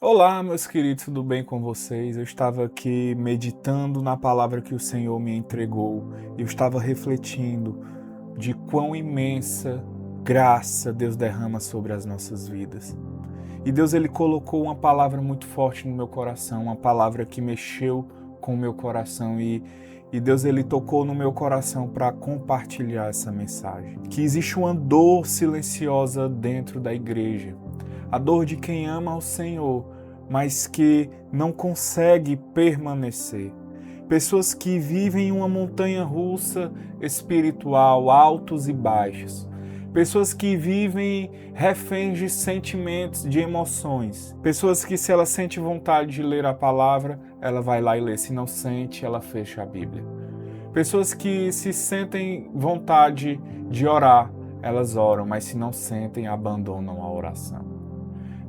Olá, meus queridos, tudo bem com vocês? Eu estava aqui meditando na palavra que o Senhor me entregou. Eu estava refletindo de quão imensa graça Deus derrama sobre as nossas vidas. E Deus ele colocou uma palavra muito forte no meu coração, uma palavra que mexeu com o meu coração e Deus ele tocou no meu coração para compartilhar essa mensagem. Que existe uma dor silenciosa dentro da igreja. A dor de quem ama ao Senhor, mas que não consegue permanecer. Pessoas que vivem uma montanha-russa espiritual, altos e baixos. Pessoas que vivem reféns de sentimentos, de emoções. Pessoas que, se ela sente vontade de ler a palavra, ela vai lá e lê. Se não sente, ela fecha a Bíblia. Pessoas que se sentem vontade de orar, elas oram, mas se não sentem, abandonam a oração.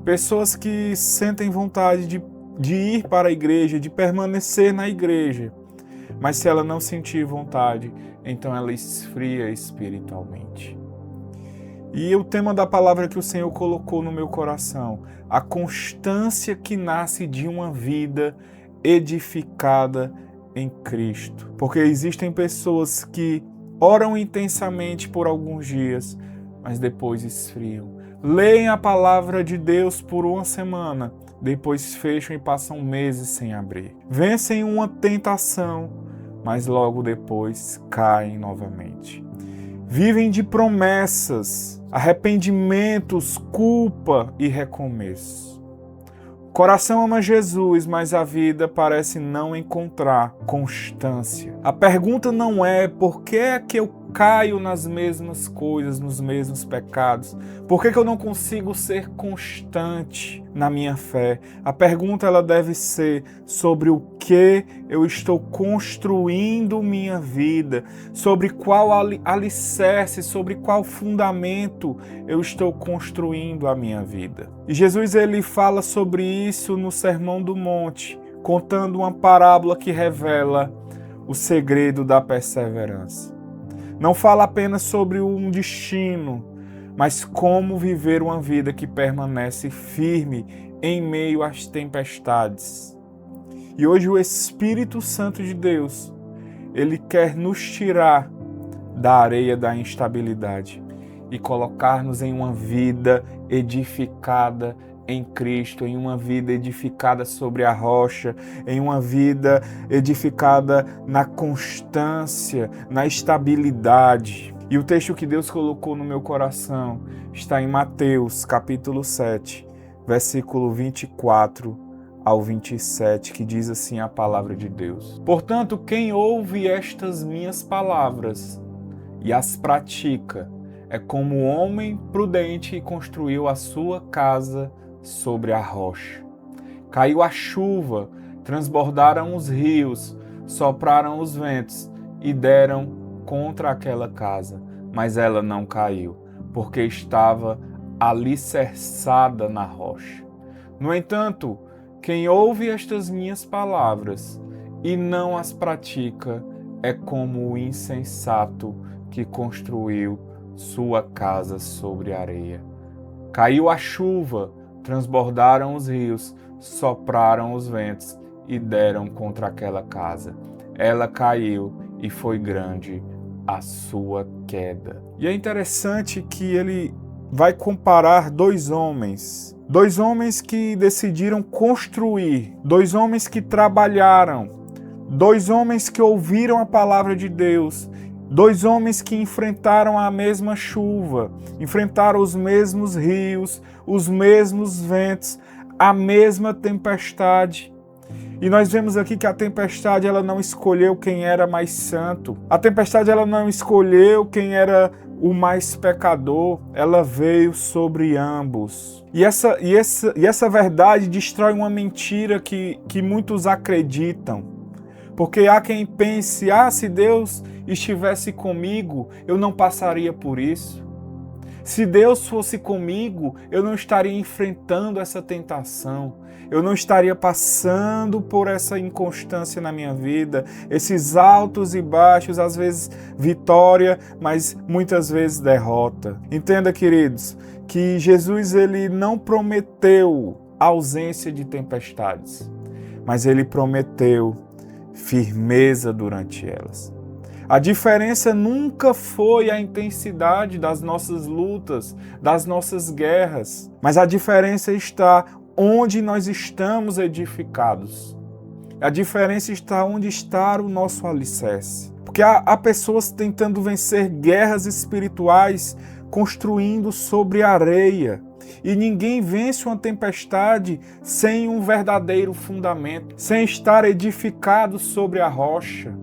Pessoas que sentem vontade de ir para a igreja, de permanecer na igreja, mas se ela não sentir vontade, então ela esfria espiritualmente. E o tema da palavra que o Senhor colocou no meu coração, a constância que nasce de uma vida edificada em Cristo. Porque existem pessoas que oram intensamente por alguns dias, mas depois esfriam. Leem a palavra de Deus por uma semana, depois fecham e passam meses sem abrir. Vencem uma tentação, mas logo depois caem novamente. Vivem de promessas, arrependimentos, culpa e recomeço. O coração ama Jesus, mas a vida parece não encontrar constância. A pergunta não é por que é que eu caio nas mesmas coisas, nos mesmos pecados? Por que eu não consigo ser constante na minha fé? A pergunta ela deve ser sobre o que eu estou construindo minha vida, sobre qual alicerce, sobre qual fundamento eu estou construindo a minha vida. E Jesus ele fala sobre isso no Sermão do Monte, contando uma parábola que revela o segredo da perseverança. Não fala apenas sobre um destino, mas como viver uma vida que permanece firme em meio às tempestades. E hoje o Espírito Santo de Deus, ele quer nos tirar da areia da instabilidade e colocar-nos em uma vida edificada em Cristo, em uma vida edificada sobre a rocha, em uma vida edificada na constância, na estabilidade. E o texto que Deus colocou no meu coração está em Mateus, capítulo 7, versículo 24 ao 27, que diz assim a palavra de Deus. Portanto, quem ouve estas minhas palavras e as pratica, é como um homem prudente que construiu a sua casa sobre a rocha. Caiu a chuva, transbordaram os rios, sopraram os ventos e deram contra aquela casa, mas ela não caiu, porque estava alicerçada na rocha. No entanto, quem ouve estas minhas palavras e não as pratica é como o insensato que construiu sua casa sobre a areia. Caiu a chuva, transbordaram os rios, sopraram os ventos e deram contra aquela casa. Ela caiu e foi grande a sua queda. E é interessante que ele vai comparar dois homens que decidiram construir, dois homens que trabalharam, dois homens que ouviram a palavra de Deus, dois homens que enfrentaram a mesma chuva, enfrentaram os mesmos rios, os mesmos ventos, a mesma tempestade. E nós vemos aqui que a tempestade ela não escolheu quem era mais santo. A tempestade ela não escolheu quem era o mais pecador. Ela veio sobre ambos. E essa verdade destrói uma mentira que muitos acreditam. Porque há quem pense, se Deus estivesse comigo, eu não passaria por isso. Se Deus fosse comigo, eu não estaria enfrentando essa tentação. Eu não estaria passando por essa inconstância na minha vida, esses altos e baixos, às vezes vitória, mas muitas vezes derrota. Entenda, queridos, que Jesus ele não prometeu ausência de tempestades, mas Ele prometeu firmeza durante elas. A diferença nunca foi a intensidade das nossas lutas, das nossas guerras, mas a diferença está onde nós estamos edificados. A diferença está onde está o nosso alicerce. Porque há pessoas tentando vencer guerras espirituais construindo sobre areia. E ninguém vence uma tempestade sem um verdadeiro fundamento, sem estar edificado sobre a rocha.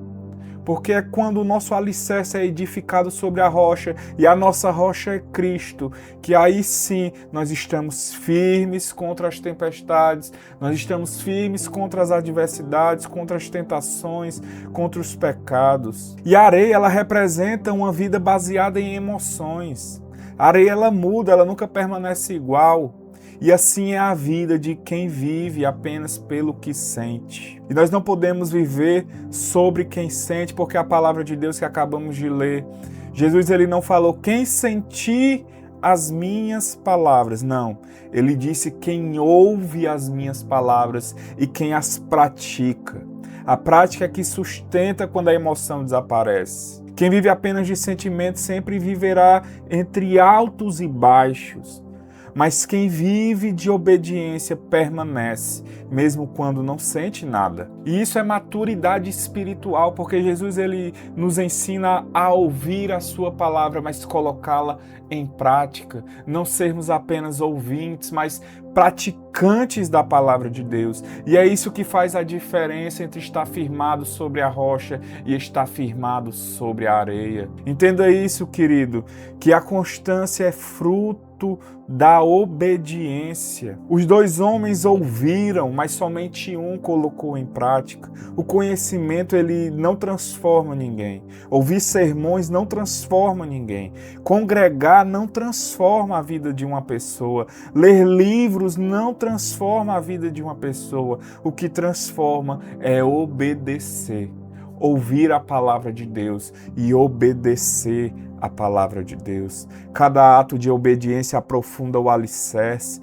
Porque é quando o nosso alicerce é edificado sobre a rocha, e a nossa rocha é Cristo, que aí sim nós estamos firmes contra as tempestades, nós estamos firmes contra as adversidades, contra as tentações, contra os pecados. E a areia, ela representa uma vida baseada em emoções. A areia, ela muda, ela nunca permanece igual. E assim é a vida de quem vive apenas pelo que sente. E nós não podemos viver sobre quem sente, porque a palavra de Deus que acabamos de ler, Jesus ele não falou quem sentir as minhas palavras, não. Ele disse quem ouve as minhas palavras e quem as pratica. A prática é que sustenta quando a emoção desaparece. Quem vive apenas de sentimentos sempre viverá entre altos e baixos. Mas quem vive de obediência permanece, mesmo quando não sente nada. E isso é maturidade espiritual, porque Jesus ele nos ensina a ouvir a sua palavra, mas colocá-la em prática. Não sermos apenas ouvintes, mas praticantes da palavra de Deus. E é isso que faz a diferença entre estar firmado sobre a rocha e estar firmado sobre a areia. Entenda isso, querido, que a constância é fruto da obediência. Os dois homens ouviram, mas somente um colocou em prática. O conhecimento, ele não transforma ninguém. Ouvir sermões não transforma ninguém. Congregar não transforma a vida de uma pessoa. Ler livros não transforma a vida de uma pessoa. O que transforma é obedecer. Ouvir a palavra de Deus e obedecer a palavra de Deus. Cada ato de obediência aprofunda o alicerce.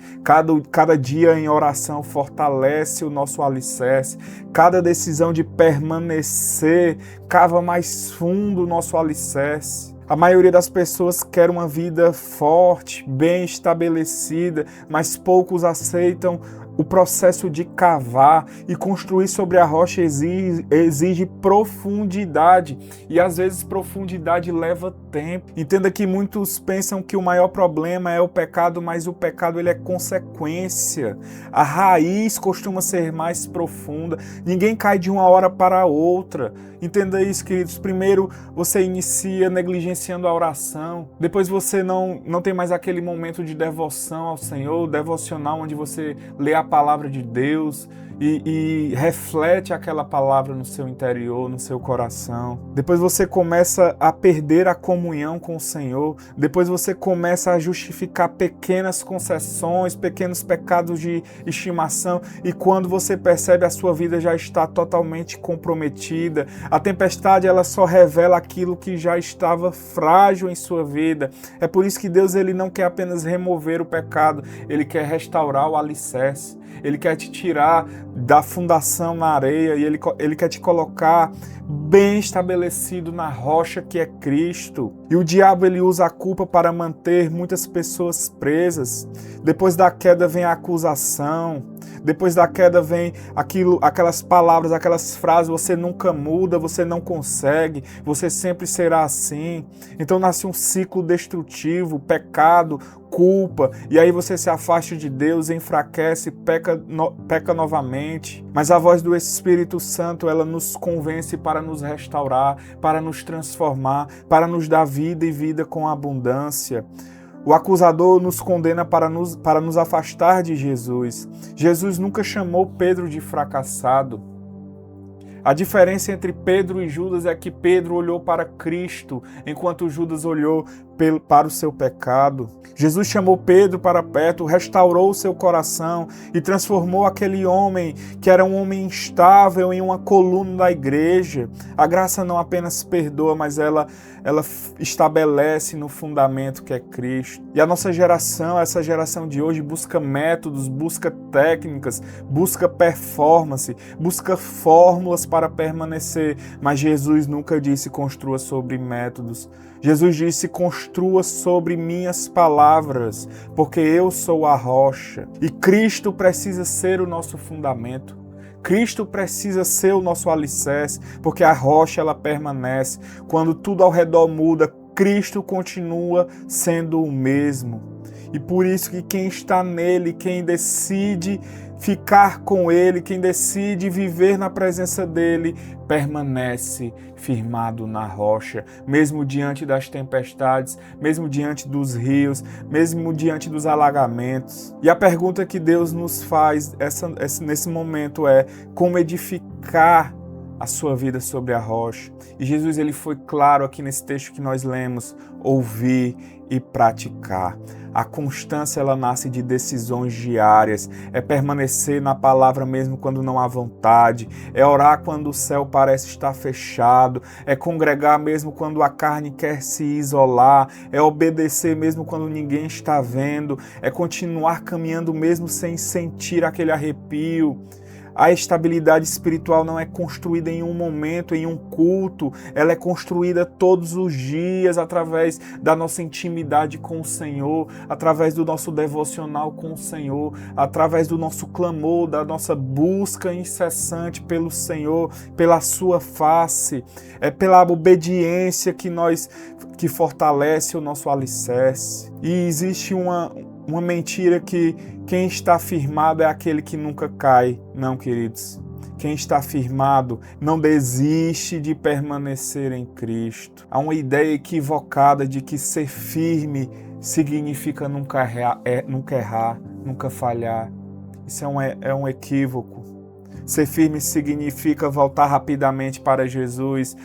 Cada dia em oração fortalece o nosso alicerce. Cada decisão de permanecer cava mais fundo o nosso alicerce. A maioria das pessoas quer uma vida forte, bem estabelecida, mas poucos aceitam o processo de cavar e construir sobre a rocha exige profundidade. E às vezes profundidade leva tempo. Entenda que muitos pensam que o maior problema é o pecado, mas o pecado ele é consequência. A raiz costuma ser mais profunda. Ninguém cai de uma hora para outra. Entenda isso, queridos. Primeiro você inicia negligenciando a oração. Depois você não tem mais aquele momento de devoção ao Senhor, devocional, onde você lê a palavra de Deus e reflete aquela palavra no seu interior, no seu coração. Depois você começa a perder a comunhão com o Senhor. Depois você começa a justificar pequenas concessões, pequenos pecados de estimação. E quando você percebe, a sua vida já está totalmente comprometida. A tempestade, ela só revela aquilo que já estava frágil em sua vida. É por isso que Deus ele não quer apenas remover o pecado, Ele quer restaurar o alicerce. Ele quer te tirar da fundação na areia e ele quer te colocar bem estabelecido na rocha que é Cristo. E o diabo ele usa a culpa para manter muitas pessoas presas. Depois da queda vem a acusação. Depois da queda vem aquelas palavras, aquelas frases, você nunca muda, você não consegue, você sempre será assim. Então nasce um ciclo destrutivo, pecado, culpa, e aí você se afasta de Deus, enfraquece, peca novamente. Mas a voz do Espírito Santo, ela nos convence para nos restaurar, para nos transformar, para nos dar vida e vida com abundância. O acusador nos condena para nos afastar de Jesus. Jesus nunca chamou Pedro de fracassado. A diferença entre Pedro e Judas é que Pedro olhou para Cristo, enquanto Judas olhou para o seu pecado. Jesus chamou Pedro para perto, restaurou o seu coração e transformou aquele homem, que era um homem instável, em uma coluna da igreja. A graça não apenas perdoa, mas ela estabelece no fundamento que é Cristo. E a nossa geração, essa geração de hoje, busca métodos, busca técnicas, busca performance, busca fórmulas para permanecer. Mas Jesus nunca disse construa sobre métodos. Jesus disse construa sobre minhas palavras, porque eu sou a rocha. E Cristo precisa ser o nosso fundamento. Cristo precisa ser o nosso alicerce, porque a rocha ela permanece. Quando tudo ao redor muda, Cristo continua sendo o mesmo. E por isso que quem está nele, quem decide ficar com ele, quem decide viver na presença dele, permanece firmado na rocha, mesmo diante das tempestades, mesmo diante dos rios, mesmo diante dos alagamentos. E a pergunta que Deus nos faz nesse momento é: como edificar a sua vida sobre a rocha? E Jesus ele foi claro aqui nesse texto que nós lemos: ouvir e praticar. A constância ela nasce de decisões diárias, é permanecer na palavra mesmo quando não há vontade, é orar quando o céu parece estar fechado, é congregar mesmo quando a carne quer se isolar, é obedecer mesmo quando ninguém está vendo, é continuar caminhando mesmo sem sentir aquele arrepio. A estabilidade espiritual não é construída em um momento, em um culto, ela é construída todos os dias através da nossa intimidade com o Senhor, através do nosso devocional com o Senhor, através do nosso clamor, da nossa busca incessante pelo Senhor, pela sua face, é pela obediência que fortalece o nosso alicerce. E existe uma mentira que quem está firmado é aquele que nunca cai. Não, queridos. Quem está firmado não desiste de permanecer em Cristo. Há uma ideia equivocada de que ser firme significa nunca errar, nunca falhar. Isso é um equívoco. Ser firme significa voltar rapidamente para Jesus.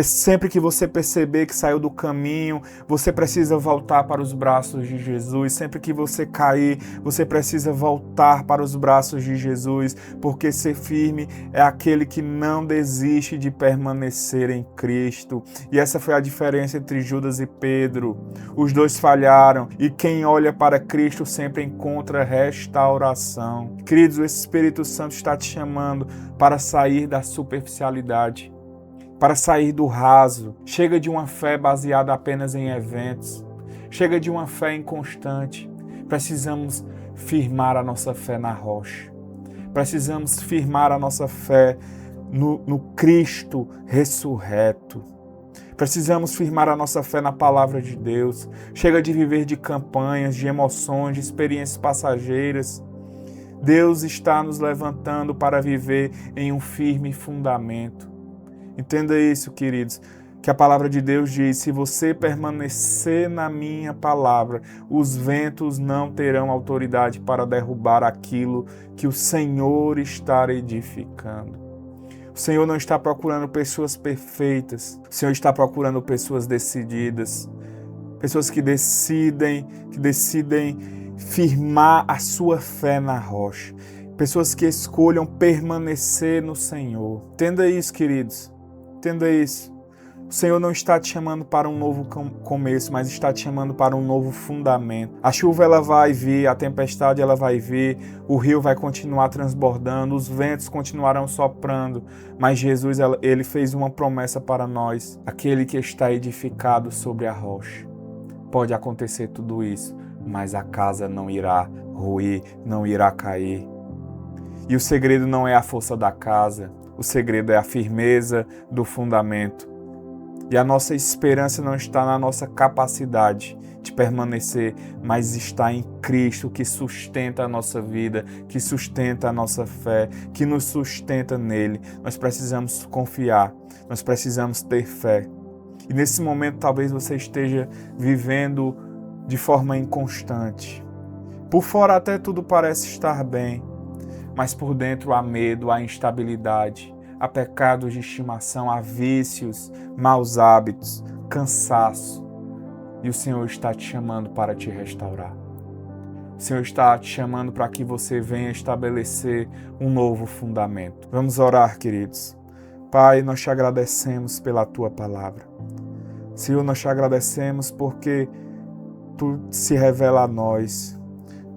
Sempre que você perceber que saiu do caminho, você precisa voltar para os braços de Jesus. Sempre que você cair, você precisa voltar para os braços de Jesus, porque ser firme é aquele que não desiste de permanecer em Cristo. E essa foi a diferença entre Judas e Pedro. Os dois falharam e quem olha para Cristo sempre encontra restauração. Queridos, o Espírito Santo está te chamando para sair da superficialidade, para sair do raso. Chega de uma fé baseada apenas em eventos. Chega de uma fé inconstante. Precisamos firmar a nossa fé na rocha. Precisamos firmar a nossa fé no Cristo ressurreto. Precisamos firmar a nossa fé na palavra de Deus. Chega de viver de campanhas, de emoções, de experiências passageiras. Deus está nos levantando para viver em um firme fundamento. Entenda isso, queridos, que a palavra de Deus diz: se você permanecer na minha palavra, os ventos não terão autoridade para derrubar aquilo que o Senhor está edificando. O Senhor não está procurando pessoas perfeitas, o Senhor está procurando pessoas decididas, pessoas que decidem firmar a sua fé na rocha, pessoas que escolham permanecer no Senhor. Entenda isso, queridos. Entenda isso. O Senhor não está te chamando para um novo começo, mas está te chamando para um novo fundamento. A chuva ela vai vir, a tempestade ela vai vir, o rio vai continuar transbordando, os ventos continuarão soprando, mas Jesus ele fez uma promessa para nós: aquele que está edificado sobre a rocha. Pode acontecer tudo isso, mas a casa não irá ruir, não irá cair. E o segredo não é a força da casa. O segredo é a firmeza do fundamento. E a nossa esperança não está na nossa capacidade de permanecer, mas está em Cristo, que sustenta a nossa vida, que sustenta a nossa fé, que nos sustenta nele. Nós precisamos confiar, nós precisamos ter fé. E nesse momento talvez você esteja vivendo de forma inconstante. Por fora até tudo parece estar bem, mas por dentro há medo, há instabilidade, há pecados de estimação, há vícios, maus hábitos, cansaço. e o Senhor está te chamando para te restaurar. O Senhor está te chamando para que você venha estabelecer um novo fundamento. Vamos orar, queridos. Pai, nós te agradecemos pela Tua palavra. Senhor, nós te agradecemos porque Tu se revela a nós,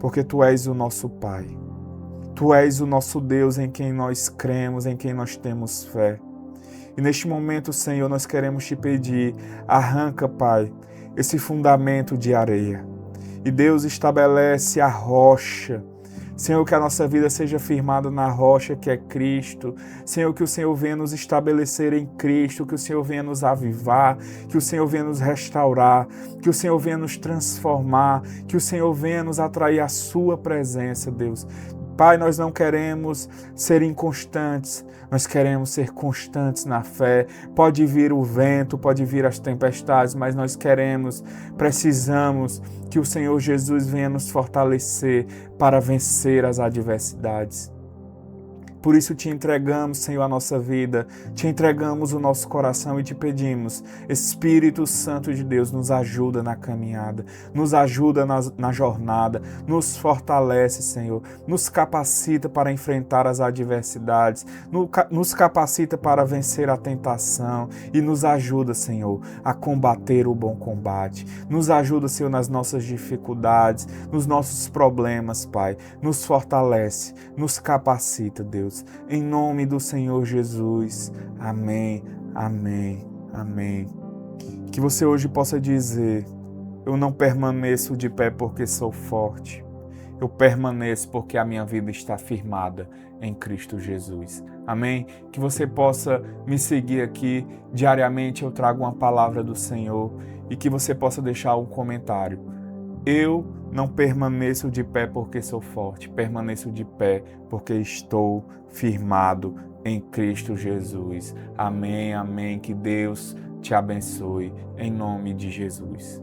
porque Tu és o nosso Pai. Tu és o nosso Deus em quem nós cremos, em quem nós temos fé. E neste momento, Senhor, nós queremos te pedir, arranca, Pai, esse fundamento de areia. E Deus estabelece a rocha. Senhor, que a nossa vida seja firmada na rocha que é Cristo. Senhor, que o Senhor venha nos estabelecer em Cristo, que o Senhor venha nos avivar, que o Senhor venha nos restaurar, que o Senhor venha nos transformar, que o Senhor venha nos atrair à sua presença, Deus. Pai, nós não queremos ser inconstantes, nós queremos ser constantes na fé. Pode vir o vento, pode vir as tempestades, mas nós precisamos que o Senhor Jesus venha nos fortalecer para vencer as adversidades. Por isso te entregamos, Senhor, a nossa vida, te entregamos o nosso coração e te pedimos, Espírito Santo de Deus, nos ajuda na caminhada, nos ajuda na jornada, nos fortalece, Senhor, nos capacita para enfrentar as adversidades, nos capacita para vencer a tentação e nos ajuda, Senhor, a combater o bom combate. Nos ajuda, Senhor, nas nossas dificuldades, nos nossos problemas, Pai. Nos fortalece, nos capacita, Deus. Em nome do Senhor Jesus. Amém, amém, amém. Que você hoje possa dizer: eu não permaneço de pé porque sou forte. Eu permaneço porque a minha vida está firmada em Cristo Jesus. Amém? Que você possa me seguir aqui. Diariamente eu trago uma palavra do Senhor e que você possa deixar um comentário. Eu não permaneço de pé porque sou forte, permaneço de pé porque estou firmado em Cristo Jesus. Amém, amém. Que Deus te abençoe em nome de Jesus.